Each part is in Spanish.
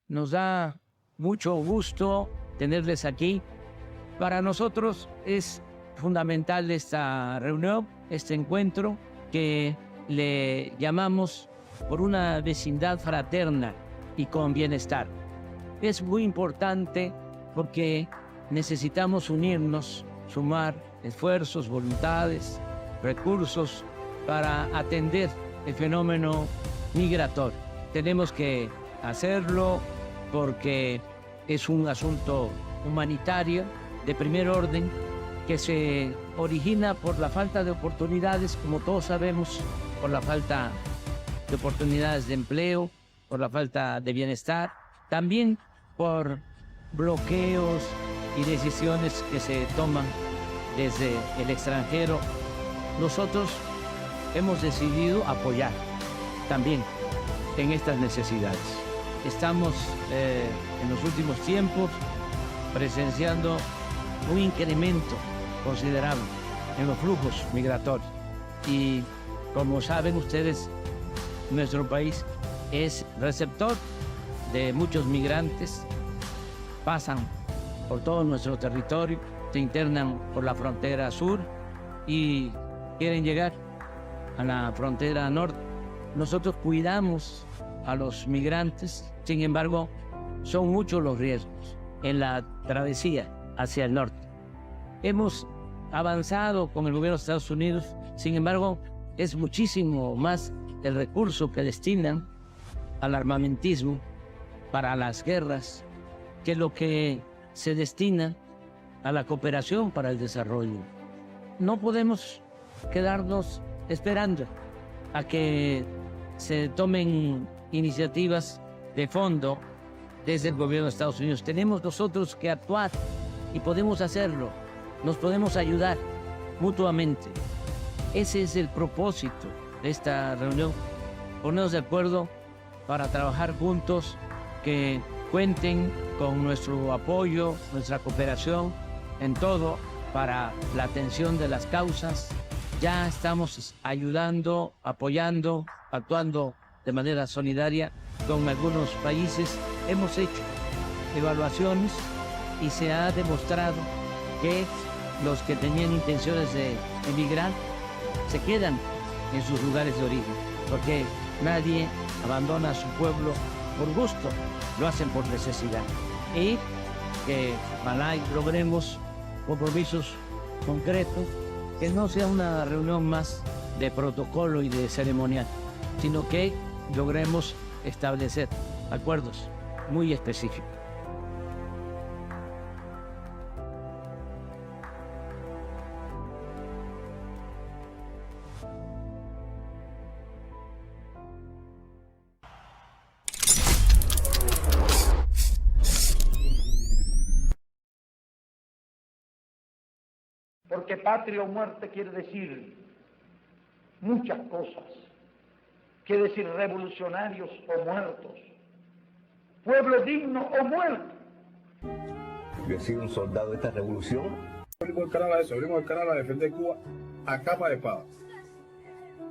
Nos da mucho gusto tenerles aquí. Para nosotros es fundamental esta reunión, este encuentro que le llamamos por una vecindad fraterna y con bienestar. Es muy importante porque necesitamos unirnos, sumar esfuerzos, voluntades, recursos para atender el fenómeno migratorio. Tenemos que hacerlo porque es un asunto humanitario de primer orden que se origina por la falta de oportunidades, como todos sabemos, por la falta de oportunidades de empleo, por la falta de bienestar, también por bloqueos y decisiones que se toman desde el extranjero. Nosotros hemos decidido apoyar también en estas necesidades. Estamos en los últimos tiempos presenciando un incremento considerable en los flujos migratorios y, como saben ustedes, nuestro país es receptor de muchos migrantes, pasan por todo nuestro territorio, se internan por la frontera sur y quieren llegar a la frontera norte. Nosotros cuidamos a los migrantes, sin embargo, son muchos los riesgos en la travesía hacia el norte. Hemos avanzado con el gobierno de Estados Unidos, sin embargo, es muchísimo más el recurso que destinan al armamentismo para las guerras que lo que se destina a la cooperación para el desarrollo. No podemos quedarnos esperando a que se tomen iniciativas de fondo desde el gobierno de Estados Unidos. Tenemos nosotros que actuar y podemos hacerlo. Nos podemos ayudar mutuamente. Ese es el propósito de esta reunión. Ponernos de acuerdo para trabajar juntos, que cuenten con nuestro apoyo, nuestra cooperación en todo para la atención de las causas. Ya estamos ayudando, apoyando, actuando de manera solidaria con algunos países. Hemos hecho evaluaciones y se ha demostrado que los que tenían intenciones de emigrar se quedan en sus lugares de origen, porque nadie abandona su pueblo por gusto, lo hacen por necesidad. Y que ojalá logremos compromisos concretos, que no sea una reunión más de protocolo y de ceremonial, sino que logremos establecer acuerdos muy específicos. Porque patria o muerte quiere decir muchas cosas. Quiere decir revolucionarios o muertos, pueblo digno o muerto. Yo he sido un soldado de esta revolución. Abrimos el canal a eso, abrimos el canal a defender Cuba a capa de espada,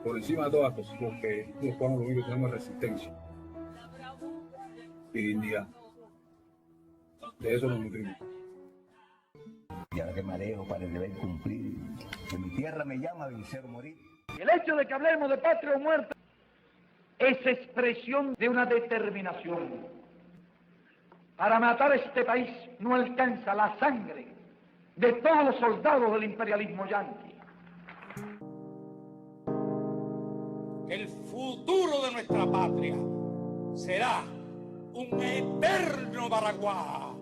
por encima de todas las cosas, porque los cubanos lo único que tenemos es resistencia y dignidad. De eso nos nutrimos. Y ahora que me alejo para el deber cumplir, que mi tierra me llama a vencer o morir. Y el hecho de que hablemos de patria o muerte es expresión de una determinación. Para matar este país no alcanza la sangre de todos los soldados del imperialismo yanqui. El futuro de nuestra patria será un eterno Baraguá.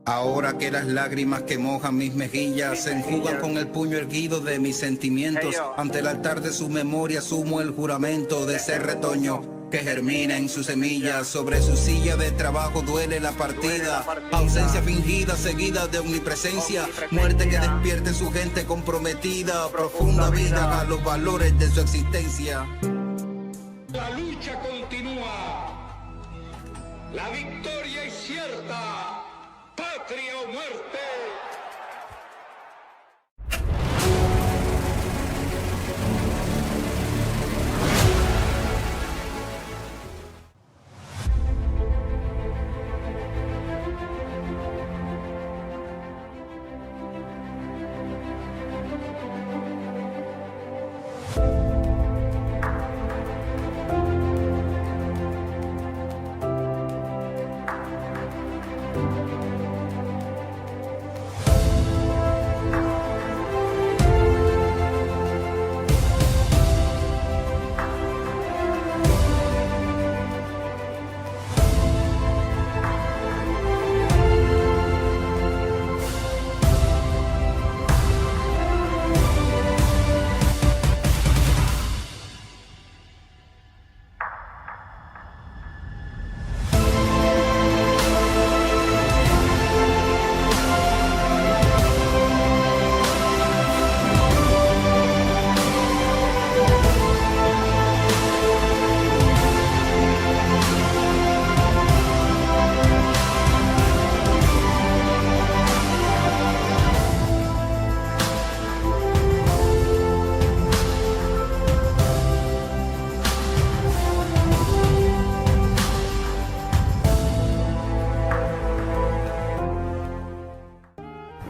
Ahora que las lágrimas que mojan mis mejillas se enjugan con el puño erguido de mis sentimientos, ante el altar de su memoria asumo el juramento de ser retoño que germina en sus semillas. Sobre su silla de trabajo duele la partida, ausencia fingida seguida de omnipresencia, muerte que despierte su gente comprometida, profunda vida a los valores de su existencia. La lucha continúa, la victoria es cierta, patria o muerte.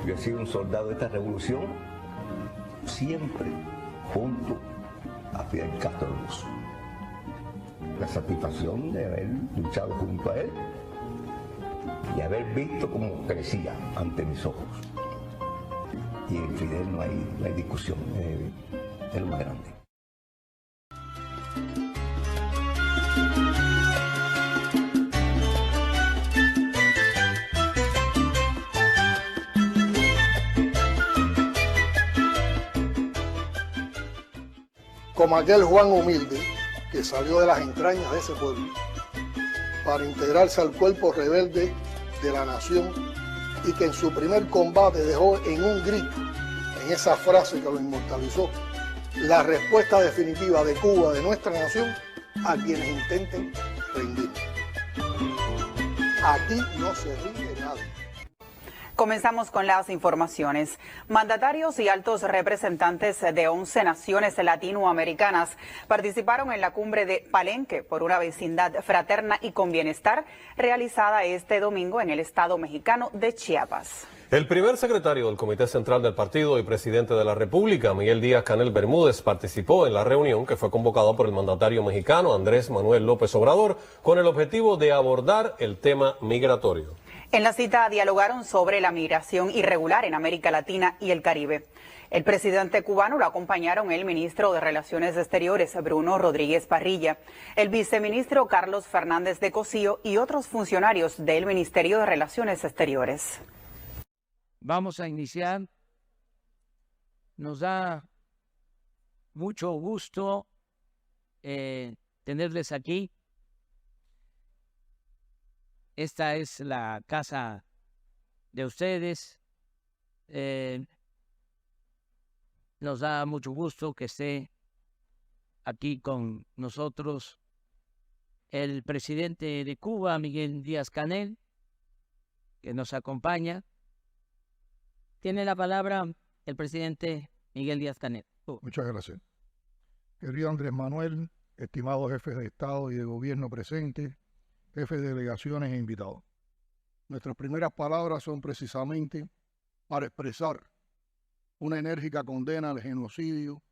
Yo he sido un soldado de esta revolución, siempre junto a Fidel Castro Ruz. La satisfacción de haber luchado junto a él y haber visto cómo crecía ante mis ojos. Y en Fidel no hay discusión, es lo más grande. Como aquel Juan humilde que salió de las entrañas de ese pueblo para integrarse al cuerpo rebelde de la nación y que en su primer combate dejó en un grito, en esa frase que lo inmortalizó, la respuesta definitiva de Cuba, de nuestra nación, a quienes intenten rendir. Aquí no se rinde nadie. Comenzamos con las informaciones. Mandatarios y altos representantes de 11 naciones latinoamericanas participaron en la cumbre de Palenque por una vecindad fraterna y con bienestar realizada este domingo en el estado mexicano de Chiapas. El primer secretario del Comité Central del Partido y presidente de la República, Miguel Díaz-Canel Bermúdez, participó en la reunión que fue convocada por el mandatario mexicano Andrés Manuel López Obrador con el objetivo de abordar el tema migratorio. En la cita dialogaron sobre la migración irregular en América Latina y el Caribe. El presidente cubano lo acompañaron el ministro de Relaciones Exteriores, Bruno Rodríguez Parrilla, el viceministro Carlos Fernández de Cosío y otros funcionarios del Ministerio de Relaciones Exteriores. Vamos a iniciar. Nos da mucho gusto tenerles aquí. Esta es la casa de ustedes. Nos da mucho gusto que esté aquí con nosotros el presidente de Cuba, Miguel Díaz-Canel, que nos acompaña. Tiene la palabra el presidente Miguel Díaz-Canel. Muchas gracias. Querido Andrés Manuel, estimados jefes de Estado y de Gobierno presentes, jefes de delegaciones e invitados. Nuestras primeras palabras son precisamente para expresar una enérgica condena al genocidio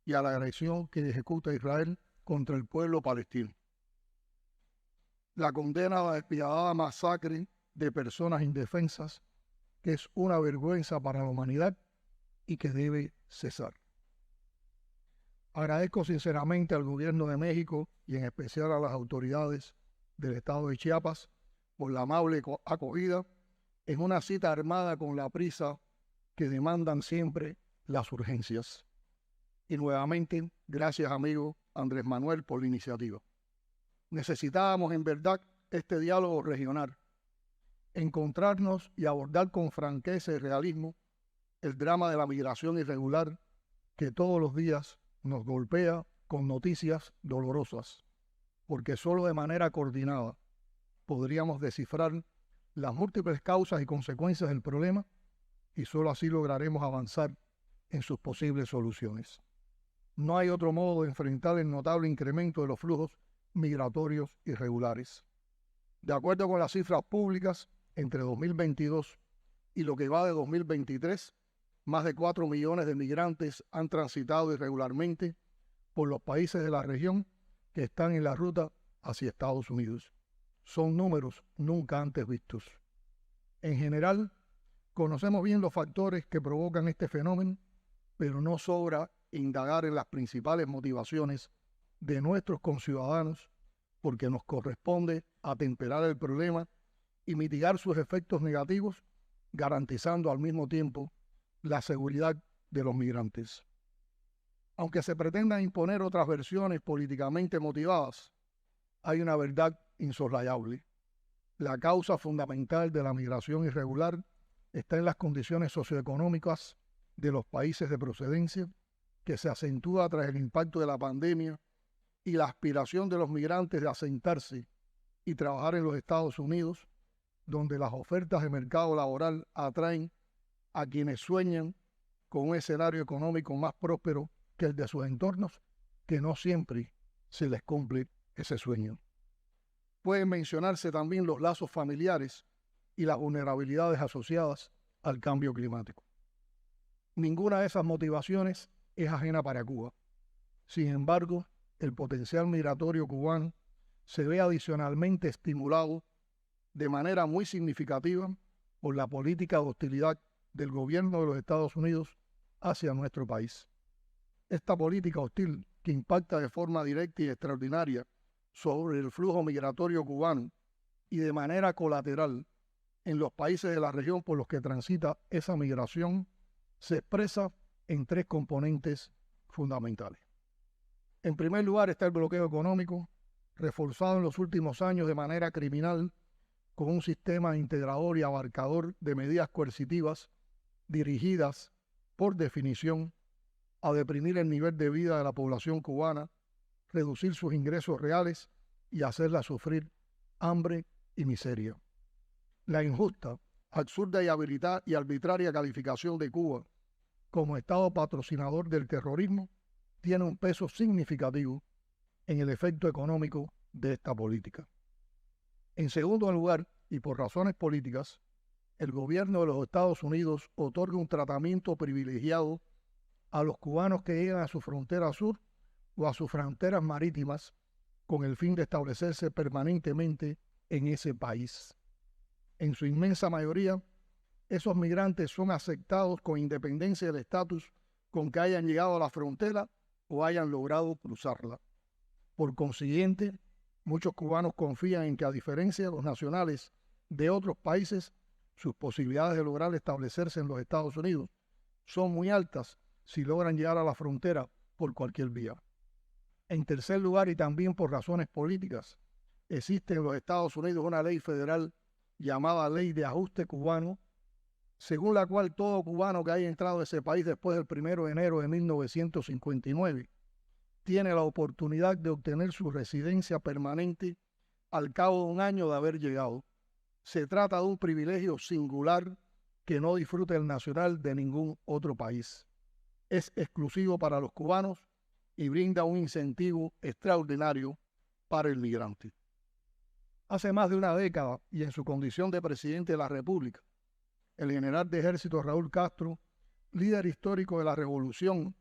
y a la agresión que ejecuta Israel contra el pueblo palestino. La condena a la despiadada masacre de personas indefensas, que es una vergüenza para la humanidad y que debe cesar. Agradezco sinceramente al gobierno de México y en especial a las autoridades del estado de Chiapas por la amable acogida en una cita armada con la prisa que demandan siempre las urgencias. Y nuevamente, gracias amigo Andrés Manuel por la iniciativa. Necesitábamos en verdad este diálogo regional, encontrarnos y abordar con franqueza y realismo el drama de la migración irregular que todos los días nos golpea con noticias dolorosas, porque solo de manera coordinada podríamos descifrar las múltiples causas y consecuencias del problema y solo así lograremos avanzar en sus posibles soluciones. No hay otro modo de enfrentar el notable incremento de los flujos migratorios irregulares. De acuerdo con las cifras públicas, entre 2022 y lo que va de 2023, más de 4 millones de migrantes han transitado irregularmente por los países de la región que están en la ruta hacia Estados Unidos. Son números nunca antes vistos. En general, conocemos bien los factores que provocan este fenómeno, pero no sobra indagar en las principales motivaciones de nuestros conciudadanos, porque nos corresponde atemperar el problema y mitigar sus efectos negativos, garantizando al mismo tiempo la seguridad de los migrantes. Aunque se pretendan imponer otras versiones políticamente motivadas, hay una verdad insoslayable. La causa fundamental de la migración irregular está en las condiciones socioeconómicas de los países de procedencia, que se acentúa tras el impacto de la pandemia y la aspiración de los migrantes de asentarse y trabajar en los Estados Unidos, donde las ofertas de mercado laboral atraen a quienes sueñan con un escenario económico más próspero que el de sus entornos, que no siempre se les cumple ese sueño. Pueden mencionarse también los lazos familiares y las vulnerabilidades asociadas al cambio climático. Ninguna de esas motivaciones es ajena para Cuba. Sin embargo, el potencial migratorio cubano se ve adicionalmente estimulado de manera muy significativa por la política de hostilidad del gobierno de los Estados Unidos hacia nuestro país. Esta política hostil, que impacta de forma directa y extraordinaria sobre el flujo migratorio cubano y de manera colateral en los países de la región por los que transita esa migración, se expresa en 3 componentes fundamentales. En primer lugar está el bloqueo económico, reforzado en los últimos años de manera criminal con un sistema integrador y abarcador de medidas coercitivas dirigidas, por definición, a deprimir el nivel de vida de la población cubana, reducir sus ingresos reales y hacerla sufrir hambre y miseria. La injusta, absurda y arbitraria calificación de Cuba como Estado patrocinador del terrorismo tiene un peso significativo en el efecto económico de esta política. En segundo lugar, y por razones políticas, el gobierno de los Estados Unidos otorga un tratamiento privilegiado a los cubanos que llegan a su frontera sur o a sus fronteras marítimas con el fin de establecerse permanentemente en ese país. En su inmensa mayoría, esos migrantes son aceptados con independencia del estatus con que hayan llegado a la frontera o hayan logrado cruzarla. Por consiguiente, muchos cubanos confían en que, a diferencia de los nacionales de otros países, sus posibilidades de lograr establecerse en los Estados Unidos son muy altas si logran llegar a la frontera por cualquier vía. En tercer lugar, y también por razones políticas, existe en los Estados Unidos una ley federal llamada Ley de Ajuste Cubano, según la cual todo cubano que haya entrado a ese país después del 1 de enero de 1959 tiene la oportunidad de obtener su residencia permanente al cabo de un año de haber llegado. Se trata de un privilegio singular que no disfruta el nacional de ningún otro país. Es exclusivo para los cubanos y brinda un incentivo extraordinario para el migrante. Hace más de una década, y en su condición de presidente de la República, el general de ejército Raúl Castro, líder histórico de la revolución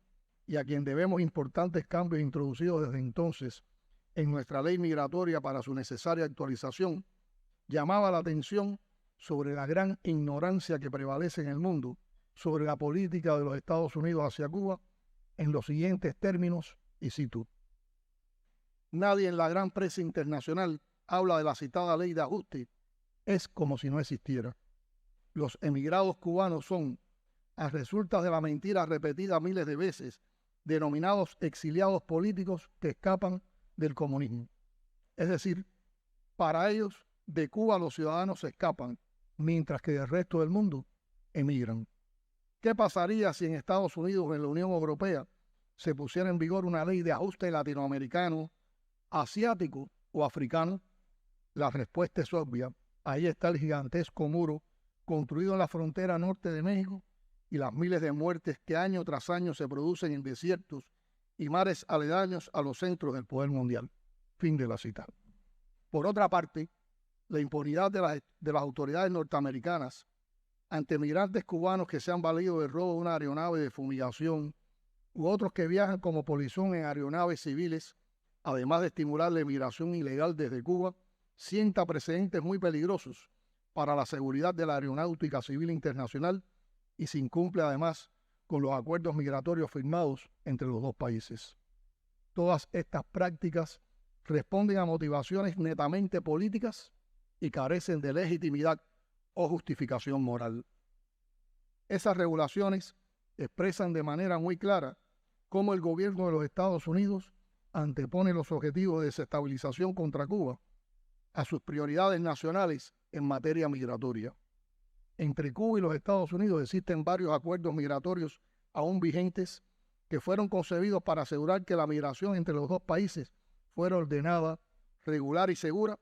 y a quien debemos importantes cambios introducidos desde entonces en nuestra ley migratoria para su necesaria actualización, llamaba la atención sobre la gran ignorancia que prevalece en el mundo sobre la política de los Estados Unidos hacia Cuba en los siguientes términos, y cito: nadie en la gran prensa internacional habla de la citada ley de ajuste, es como si no existiera. Los emigrados cubanos son, a resultas de la mentira repetida miles de veces, denominados exiliados políticos que escapan del comunismo. Es decir, para ellos, de Cuba los ciudadanos escapan, mientras que del resto del mundo emigran. ¿Qué pasaría si en Estados Unidos o en la Unión Europea se pusiera en vigor una ley de ajuste latinoamericano, asiático o africano? La respuesta es obvia. Ahí está el gigantesco muro construido en la frontera norte de México y las miles de muertes que año tras año se producen en desiertos y mares aledaños a los centros del poder mundial. Fin de la cita. Por otra parte, la impunidad de las autoridades norteamericanas ante migrantes cubanos que se han valido del robo de una aeronave de fumigación u otros que viajan como polizón en aeronaves civiles, además de estimular la emigración ilegal desde Cuba, sienta precedentes muy peligrosos para la seguridad de la aeronáutica civil internacional y se incumple además con los acuerdos migratorios firmados entre los dos países. Todas estas prácticas responden a motivaciones netamente políticas y carecen de legitimidad o justificación moral. Esas regulaciones expresan de manera muy clara cómo el gobierno de los Estados Unidos antepone los objetivos de desestabilización contra Cuba a sus prioridades nacionales en materia migratoria. Entre Cuba y los Estados Unidos existen varios acuerdos migratorios aún vigentes que fueron concebidos para asegurar que la migración entre los dos países fuera ordenada, regular y segura,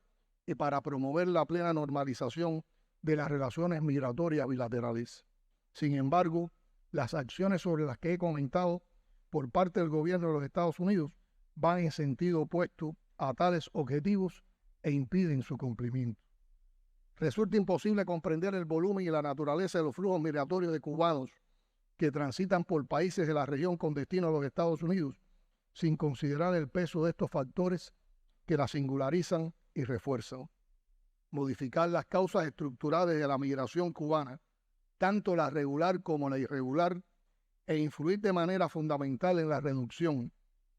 y para promover la plena normalización de las relaciones migratorias bilaterales. Sin embargo, las acciones sobre las que he comentado por parte del gobierno de los Estados Unidos van en sentido opuesto a tales objetivos e impiden su cumplimiento. Resulta imposible comprender el volumen y la naturaleza de los flujos migratorios de cubanos que transitan por países de la región con destino a los Estados Unidos sin considerar el peso de estos factores que la singularizan y refuerzan. Modificar las causas estructurales de la migración cubana, tanto la regular como la irregular, e influir de manera fundamental en la reducción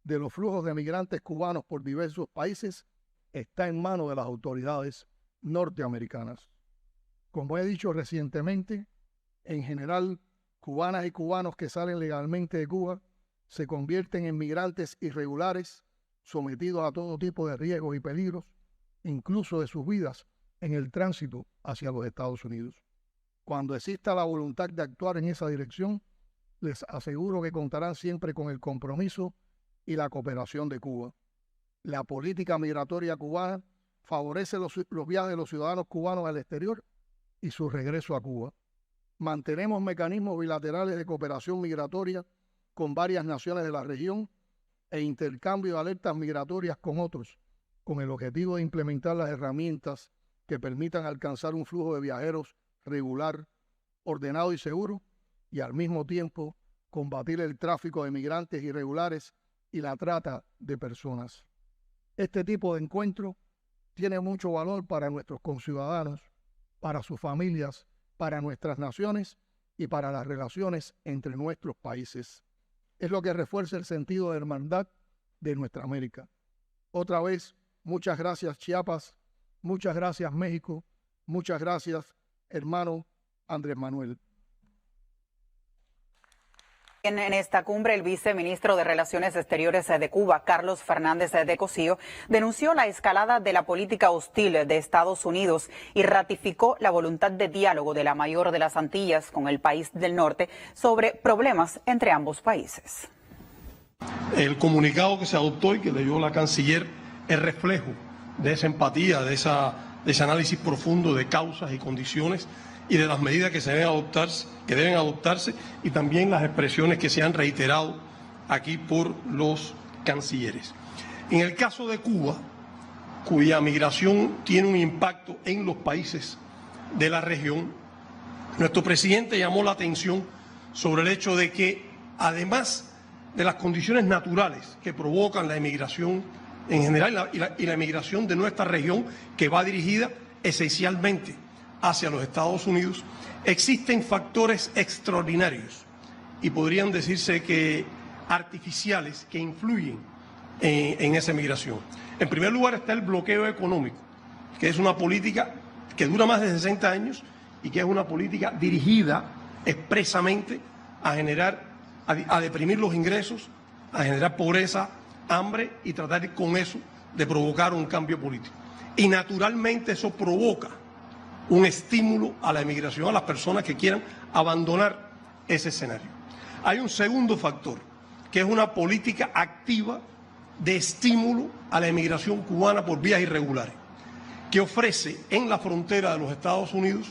de los flujos de migrantes cubanos por diversos países, está en manos de las autoridades norteamericanas. Como he dicho recientemente, en general, cubanas y cubanos que salen legalmente de Cuba se convierten en migrantes irregulares, sometidos a todo tipo de riesgos y peligros, incluso de sus vidas, en el tránsito hacia los Estados Unidos. Cuando exista la voluntad de actuar en esa dirección, les aseguro que contarán siempre con el compromiso y la cooperación de Cuba. La política migratoria cubana favorece los viajes de los ciudadanos cubanos al exterior y su regreso a Cuba. Mantenemos mecanismos bilaterales de cooperación migratoria con varias naciones de la región e intercambio de alertas migratorias con otros, con el objetivo de implementar las herramientas que permitan alcanzar un flujo de viajeros regular, ordenado y seguro, y al mismo tiempo combatir el tráfico de migrantes irregulares y la trata de personas. Este tipo de encuentro tiene mucho valor para nuestros conciudadanos, para sus familias, para nuestras naciones y para las relaciones entre nuestros países. Es lo que refuerza el sentido de hermandad de nuestra América. Otra vez, muchas gracias Chiapas, muchas gracias México, muchas gracias hermano Andrés Manuel. En esta cumbre, el viceministro de Relaciones Exteriores de Cuba, Carlos Fernández de Cosío, denunció la escalada de la política hostil de Estados Unidos y ratificó la voluntad de diálogo de la mayor de las Antillas con el país del norte sobre problemas entre ambos países. El comunicado que se adoptó y que leyó la canciller es reflejo de esa empatía, de ese análisis profundo de causas y condiciones y de las medidas que deben adoptarse y también las expresiones que se han reiterado aquí por los cancilleres. En el caso de Cuba, cuya migración tiene un impacto en los países de la región, nuestro presidente llamó la atención sobre el hecho de que, además de las condiciones naturales que provocan la emigración en general y la emigración de nuestra región, que va dirigida esencialmente hacia los Estados Unidos, existen factores extraordinarios y podrían decirse que artificiales que influyen en esa migración. En primer lugar está el bloqueo económico, que es una política que dura más de 60 años y que es una política dirigida expresamente a a deprimir los ingresos, a generar pobreza, hambre y tratar con eso de provocar un cambio político. Y naturalmente eso provoca un estímulo a la emigración, a las personas que quieran abandonar ese escenario. Hay un segundo factor, que es una política activa de estímulo a la emigración cubana por vías irregulares, que ofrece en la frontera de los Estados Unidos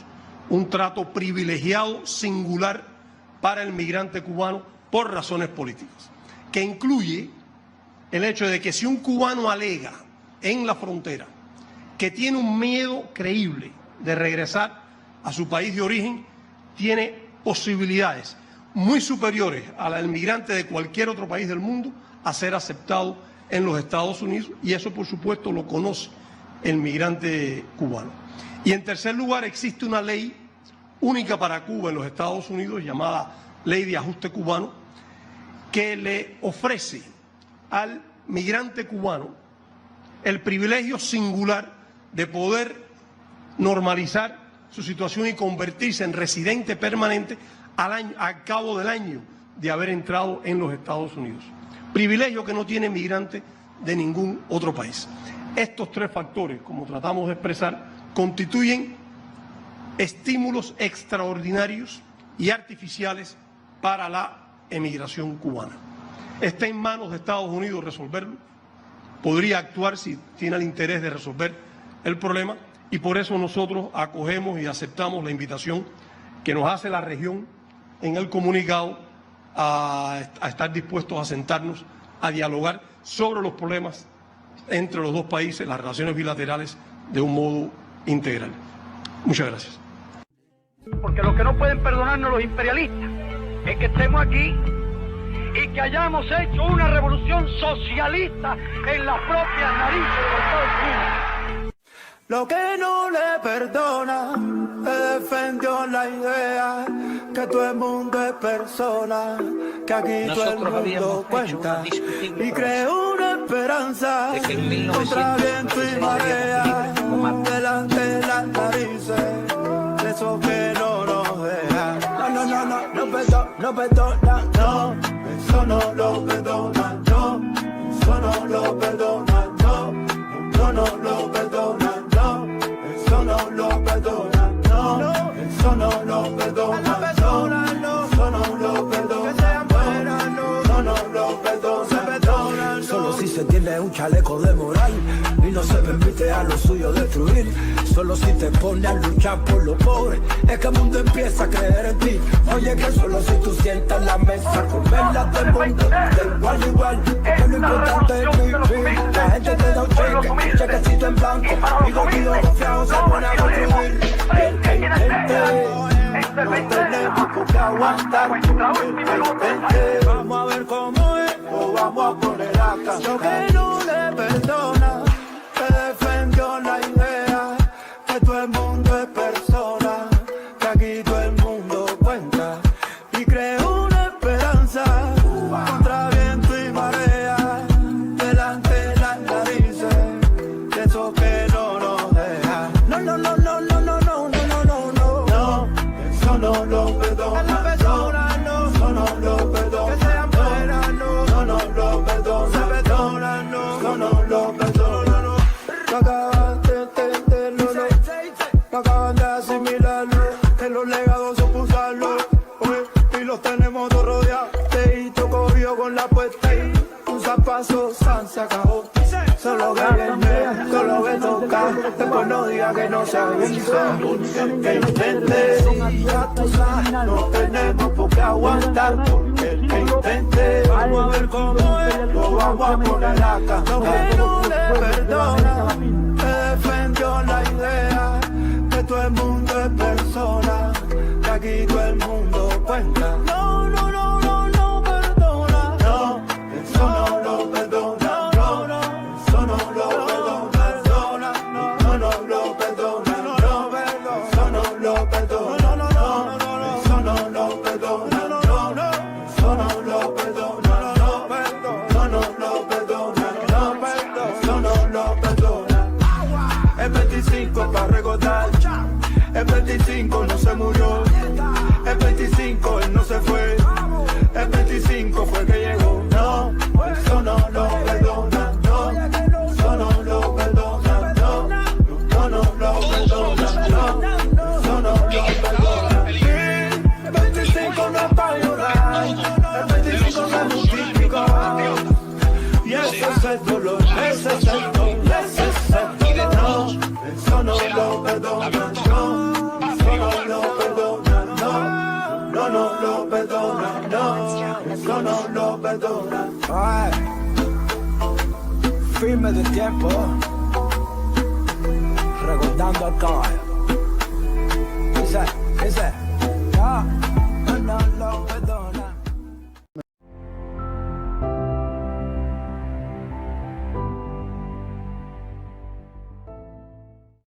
un trato privilegiado, singular, para el migrante cubano por razones políticas, que incluye el hecho de que si un cubano alega en la frontera que tiene un miedo creíble de regresar a su país de origen, tiene posibilidades muy superiores a la del migrante de cualquier otro país del mundo a ser aceptado en los Estados Unidos, y eso por supuesto lo conoce el migrante cubano. Y en tercer lugar existe una ley única para Cuba en los Estados Unidos llamada Ley de Ajuste Cubano, que le ofrece al migrante cubano el privilegio singular de poder normalizar su situación y convertirse en residente permanente al cabo del año de haber entrado en los Estados Unidos. Privilegio que no tiene migrante de ningún otro país. Estos tres factores, como tratamos de expresar, constituyen estímulos extraordinarios y artificiales para la emigración cubana. Está en manos de Estados Unidos resolverlo. Podría actuar si tiene el interés de resolver el problema, y por eso nosotros acogemos y aceptamos la invitación que nos hace la región en el comunicado a estar dispuestos a sentarnos a dialogar sobre los problemas entre los dos países, las relaciones bilaterales, de un modo integral. Muchas gracias. Porque lo que no pueden perdonarnos los imperialistas es que estemos aquí y que hayamos hecho una revolución socialista en las propias narices de los Estados Unidos. Lo que no le perdona, que defendió la idea que todo el mundo es persona, que aquí todo el mundo cuenta, y creó una esperanza contra viento y marea, delante de las narices, de esos que no nos dejan. No perdona, no, eso no lo perdona, no, eso no lo perdona, no, no lo perdona. Eso no lo perdona, no, eso no lo perdona, no, eso no lo perdona, no, no lo perdona, solo si se tiene un chaleco de moral y no se permite a lo suyo destruir, solo si te pone a luchar por los pobres, es que el mundo empieza a creer en ti. Oye, que solo si tú sientas la mesa, comerla del mundo, de igual a igual, que lo importante es vivir. La gente te da un chequecito en blanco, y contigo confiado se pone a construir. El que intente, no tenemos por qué aguantar. El que intente, vamos a ver cómo es, o vamos a poner acá. Lo que no le perdona, que defendió la idea que todo el mundo es persona, que aquí todo el mundo cuenta, y creó una esperanza contra viento y marea, delante de las narices, de esos que no nos dejan. No, no, no, no, no, no, no, no, no, no, no, eso no lo perdona, no, eso no lo perdona, que sean buenas, no, no lo perdona, no, no lo perdona, no. Acaban de asimilarlo, que los legados son pulsarlo, y los tenemos todos rodeados, teito cogido con la puesta y un zapazo, se acabó. Solo que viene, solo que toca, después no diga que no se avisa, que intente, no tenemos por qué aguantar, porque el que intente, vamos a ver cómo es, lo vamos a poner acá. Lo que no le perdona,